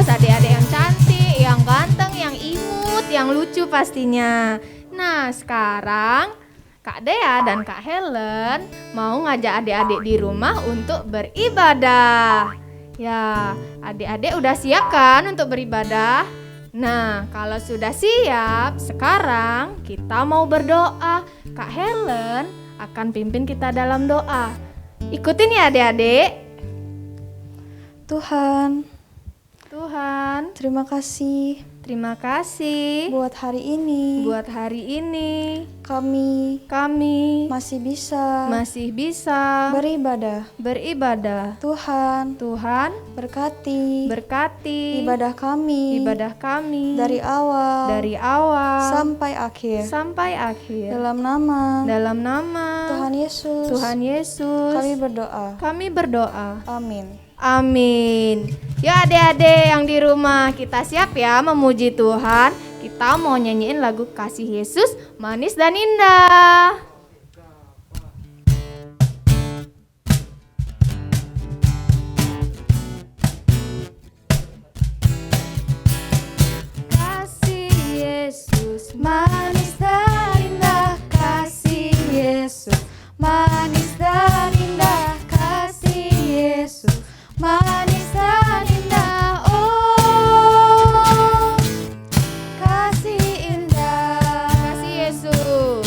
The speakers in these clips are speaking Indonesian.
kelas, adik-adik yang cantik, yang ganteng, yang imut, yang lucu pastinya. Nah, sekarang Kak Dea dan Kak Helen mau ngajak adik-adik di rumah untuk beribadah. Ya, adik-adik udah siap kan untuk beribadah? Nah, kalau sudah siap, sekarang kita mau berdoa. Kak Helen akan pimpin kita dalam doa. Ikutin ya adik-adik. Tuhan, Terima kasih buat hari ini. Kami masih bisa beribadah. Tuhan, berkati ibadah kami dari awal sampai akhir. Dalam nama Tuhan Yesus, kami berdoa. Amin. Ya adik-adik yang di rumah, kita siap ya memuji Tuhan. Kita mau nyanyiin lagu Kasih Yesus Manis dan Indah. Kasih Yesus manis dan indah, kasih Yesus manis dan indah, kasih Yesus manis dan indah, oh kasih indah, kasih Yesus.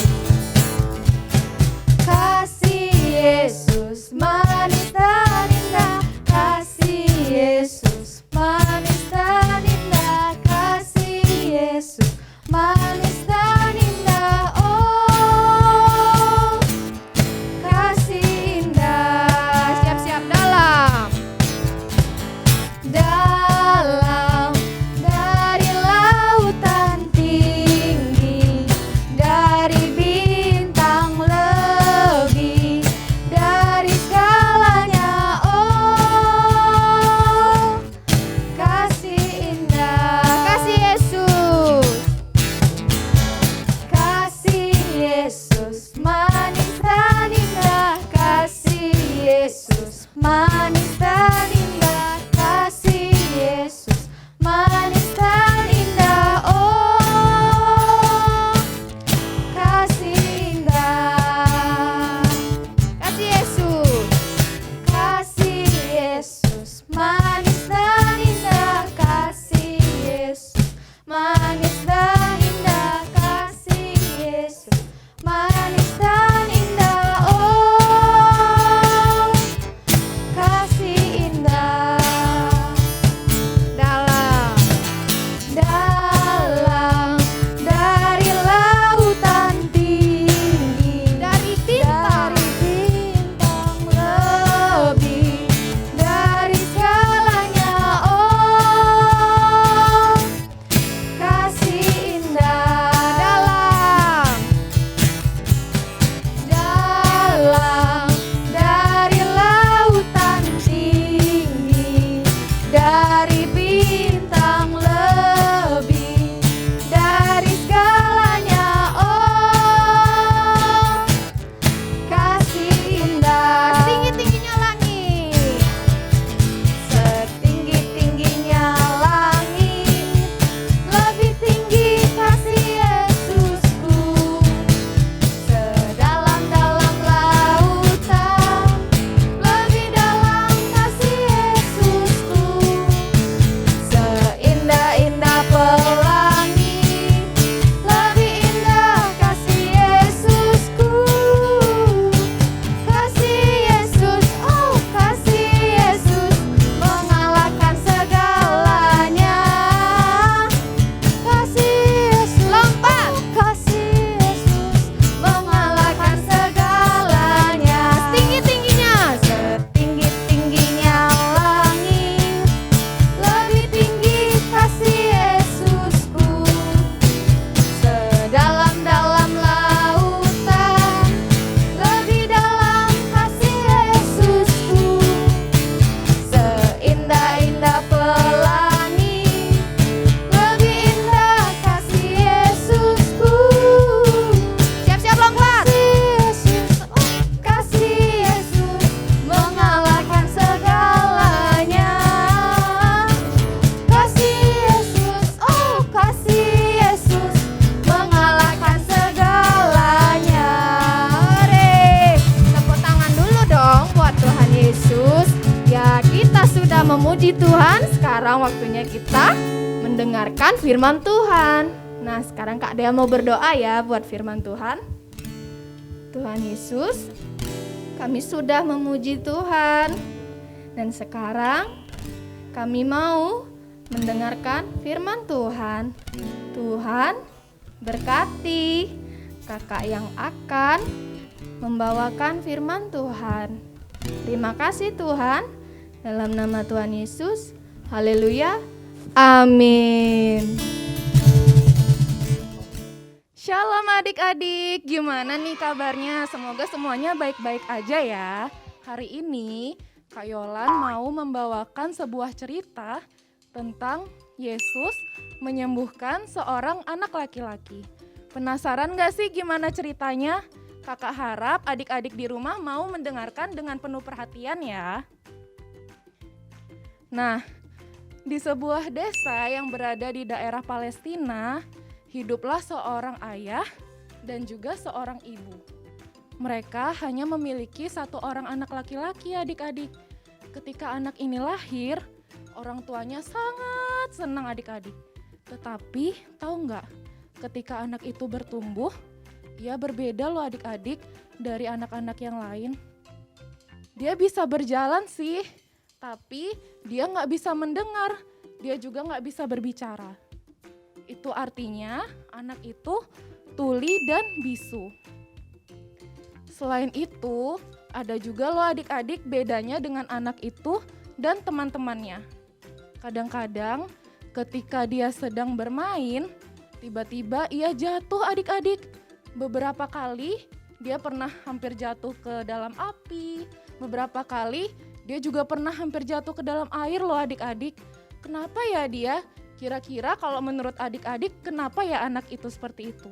Tuhan, sekarang waktunya kita mendengarkan firman Tuhan. Nah, sekarang Kak Dea mau berdoa ya buat firman Tuhan. Tuhan Yesus, kami sudah memuji Tuhan. Dan sekarang kami mau mendengarkan firman Tuhan. Tuhan, berkati kakak yang akan membawakan firman Tuhan. Terima kasih Tuhan. Dalam nama Tuhan Yesus. Haleluya. Amin. Shalom adik-adik. Gimana nih kabarnya? Semoga semuanya baik-baik aja ya. Hari ini Kak Yolan mau membawakan sebuah cerita tentang Yesus menyembuhkan seorang anak laki-laki. Penasaran gak sih gimana ceritanya? Kakak harap adik-adik di rumah mau mendengarkan dengan penuh perhatian ya. Nah, di sebuah desa yang berada di daerah Palestina, hiduplah seorang ayah dan juga seorang ibu. Mereka hanya memiliki satu orang anak laki-laki adik-adik. Ketika anak ini lahir, orang tuanya sangat senang adik-adik. Tetapi tahu nggak, ketika anak itu bertumbuh, ia berbeda loh adik-adik dari anak-anak yang lain. Dia bisa berjalan sih, tapi dia nggak bisa mendengar, dia juga nggak bisa berbicara. Itu artinya anak itu tuli dan bisu. Selain itu, ada juga loh adik-adik bedanya dengan anak itu dan teman-temannya. Kadang-kadang ketika dia sedang bermain, tiba-tiba ia jatuh adik-adik. Beberapa kali dia pernah hampir jatuh ke dalam api, beberapa kali dia juga pernah hampir jatuh ke dalam air loh adik-adik. Kenapa ya dia? Kira-kira kalau menurut adik-adik, kenapa ya anak itu seperti itu?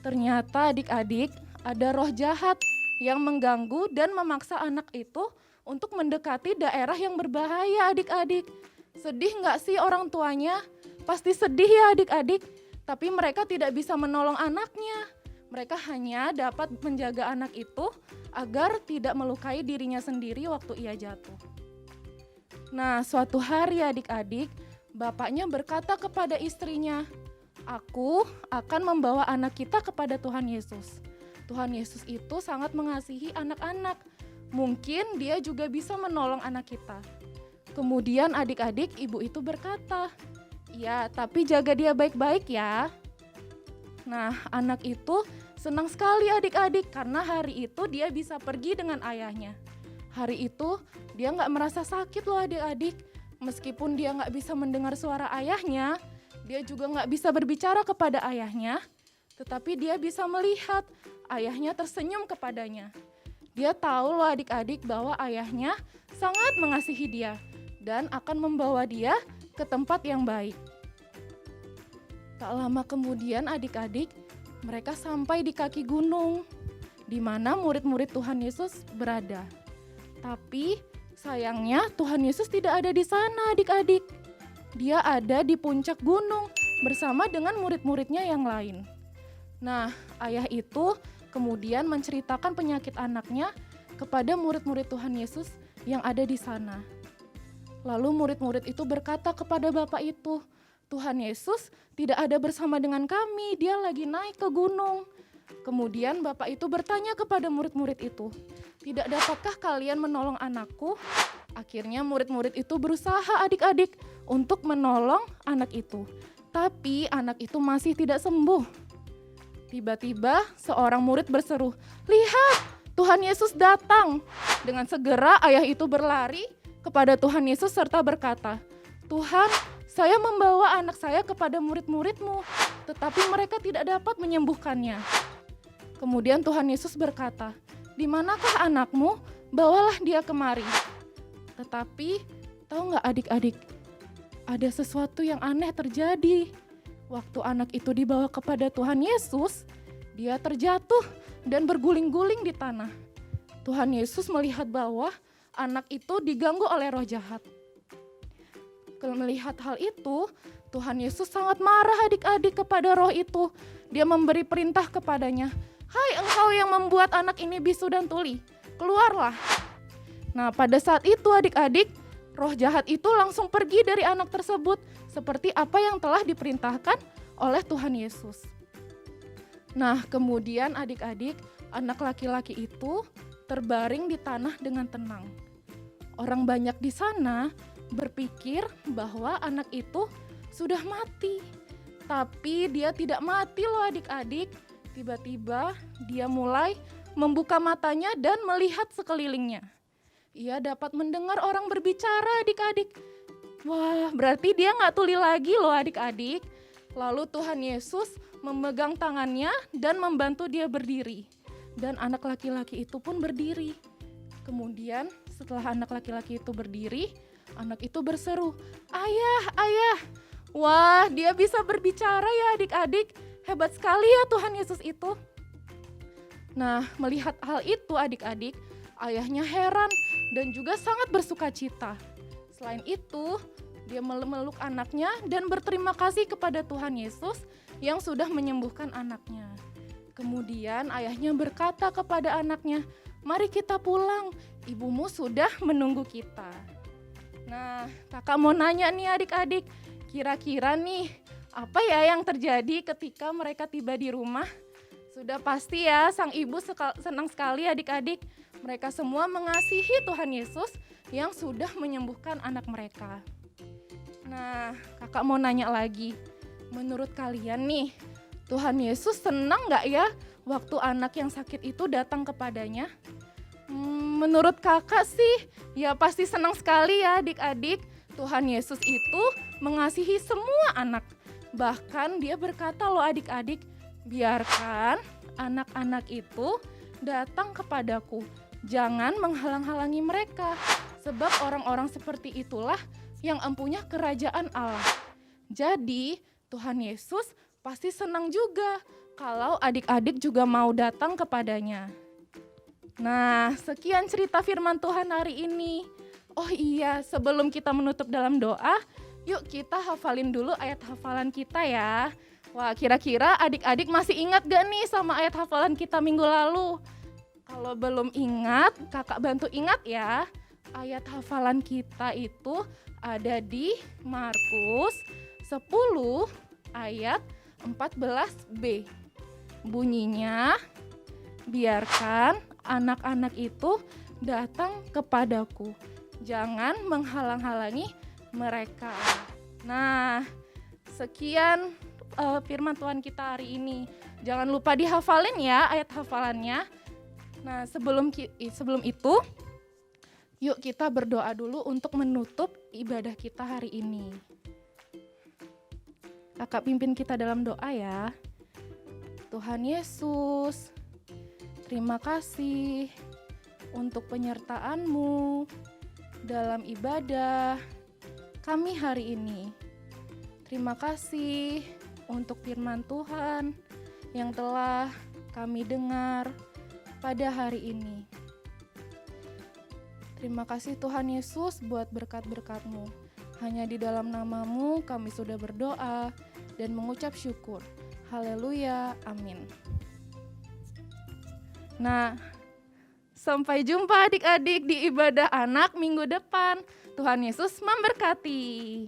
Ternyata adik-adik ada roh jahat yang mengganggu dan memaksa anak itu untuk mendekati daerah yang berbahaya adik-adik. Sedih nggak sih orang tuanya? Pasti sedih ya adik-adik, tapi mereka tidak bisa menolong anaknya. Mereka hanya dapat menjaga anak itu agar tidak melukai dirinya sendiri waktu ia jatuh. Nah, suatu hari adik-adik, bapaknya berkata kepada istrinya, "Aku akan membawa anak kita kepada Tuhan Yesus." Tuhan Yesus itu sangat mengasihi anak-anak. Mungkin dia juga bisa menolong anak kita. Kemudian adik-adik, ibu itu berkata, "Ya, tapi jaga dia baik-baik ya." Nah, anak itu senang sekali adik-adik karena hari itu dia bisa pergi dengan ayahnya. Hari itu dia nggak merasa sakit loh adik-adik. Meskipun dia nggak bisa mendengar suara ayahnya, dia juga nggak bisa berbicara kepada ayahnya, tetapi dia bisa melihat ayahnya tersenyum kepadanya. Dia tahu loh adik-adik bahwa ayahnya sangat mengasihi dia dan akan membawa dia ke tempat yang baik. Tak lama kemudian adik-adik, mereka sampai di kaki gunung, di mana murid-murid Tuhan Yesus berada. Tapi sayangnya Tuhan Yesus tidak ada di sana adik-adik. Dia ada di puncak gunung bersama dengan murid-muridnya yang lain. Nah, ayah itu kemudian menceritakan penyakit anaknya kepada murid-murid Tuhan Yesus yang ada di sana. Lalu murid-murid itu berkata kepada bapak itu, "Tuhan Yesus tidak ada bersama dengan kami, dia lagi naik ke gunung." Kemudian bapak itu bertanya kepada murid-murid itu, "Tidak dapatkah kalian menolong anakku?" Akhirnya murid-murid itu berusaha adik-adik untuk menolong anak itu. Tapi anak itu masih tidak sembuh. Tiba-tiba seorang murid berseru, "Lihat, Tuhan Yesus datang." Dengan segera ayah itu berlari kepada Tuhan Yesus serta berkata, "Tuhan, saya membawa anak saya kepada murid-murid-Mu, tetapi mereka tidak dapat menyembuhkannya." Kemudian Tuhan Yesus berkata, "Di manakah anakmu? Bawalah dia kemari." Tetapi tahu nggak adik-adik, ada sesuatu yang aneh terjadi. Waktu anak itu dibawa kepada Tuhan Yesus, dia terjatuh dan berguling-guling di tanah. Tuhan Yesus melihat bahwa anak itu diganggu oleh roh jahat. Kalau melihat hal itu, Tuhan Yesus sangat marah adik-adik kepada roh itu. Dia memberi perintah kepadanya, "Hai engkau yang membuat anak ini bisu dan tuli, keluarlah." Nah, pada saat itu adik-adik, roh jahat itu langsung pergi dari anak tersebut, seperti apa yang telah diperintahkan oleh Tuhan Yesus. Nah, kemudian adik-adik, anak laki-laki itu terbaring di tanah dengan tenang. Orang banyak di sana berpikir bahwa anak itu sudah mati. Tapi dia tidak mati loh adik-adik. Tiba-tiba dia mulai membuka matanya dan melihat sekelilingnya. Ia dapat mendengar orang berbicara adik-adik. Wah, berarti dia gak tuli lagi loh adik-adik. Lalu Tuhan Yesus memegang tangannya dan membantu dia berdiri. Dan anak laki-laki itu pun berdiri. Kemudian setelah anak laki-laki itu berdiri, anak itu berseru, "Ayah, ayah." Wah, dia bisa berbicara ya adik-adik. Hebat sekali ya Tuhan Yesus itu. Nah, melihat hal itu adik-adik, ayahnya heran dan juga sangat bersukacita. Selain itu, dia memeluk anaknya dan berterima kasih kepada Tuhan Yesus yang sudah menyembuhkan anaknya. Kemudian ayahnya berkata kepada anaknya, "Mari kita pulang, ibumu sudah menunggu kita." Nah, kakak mau nanya nih adik-adik, kira-kira nih apa ya yang terjadi ketika mereka tiba di rumah? Sudah pasti ya, sang ibu senang sekali adik-adik. Mereka semua mengasihi Tuhan Yesus yang sudah menyembuhkan anak mereka. Nah, kakak mau nanya lagi, menurut kalian nih, Tuhan Yesus senang gak ya waktu anak yang sakit itu datang kepadanya? Menurut kakak sih, ya pasti senang sekali ya adik-adik. Tuhan Yesus itu mengasihi semua anak. Bahkan dia berkata loh adik-adik, biarkan anak-anak itu datang kepadaku. Jangan menghalang-halangi mereka. Sebab orang-orang seperti itulah yang empunya kerajaan Allah. Jadi Tuhan Yesus pasti senang juga kalau adik-adik juga mau datang kepadanya. Nah, sekian cerita firman Tuhan hari ini. Oh iya, sebelum kita menutup dalam doa, yuk kita hafalin dulu ayat hafalan kita ya. Wah, kira-kira adik-adik masih ingat gak nih sama ayat hafalan kita minggu lalu? Kalau belum ingat, kakak bantu ingat ya. Ayat hafalan kita itu ada di Markus 10 ayat 14b. Bunyinya, biarkan anak-anak itu datang kepadaku. Jangan menghalang-halangi mereka. Nah, sekian firman Tuhan kita hari ini. Jangan lupa dihafalin ya ayat hafalannya. Nah, sebelum itu, yuk kita berdoa dulu untuk menutup ibadah kita hari ini. Kakak pimpin kita dalam doa ya. Tuhan Yesus, terima kasih untuk penyertaan-Mu dalam ibadah kami hari ini. Terima kasih untuk firman Tuhan yang telah kami dengar pada hari ini. Terima kasih Tuhan Yesus buat berkat-berkat-Mu. Hanya di dalam nama-Mu kami sudah berdoa dan mengucap syukur. Haleluya, amin. Nah, sampai jumpa adik-adik di ibadah anak minggu depan. Tuhan Yesus memberkati.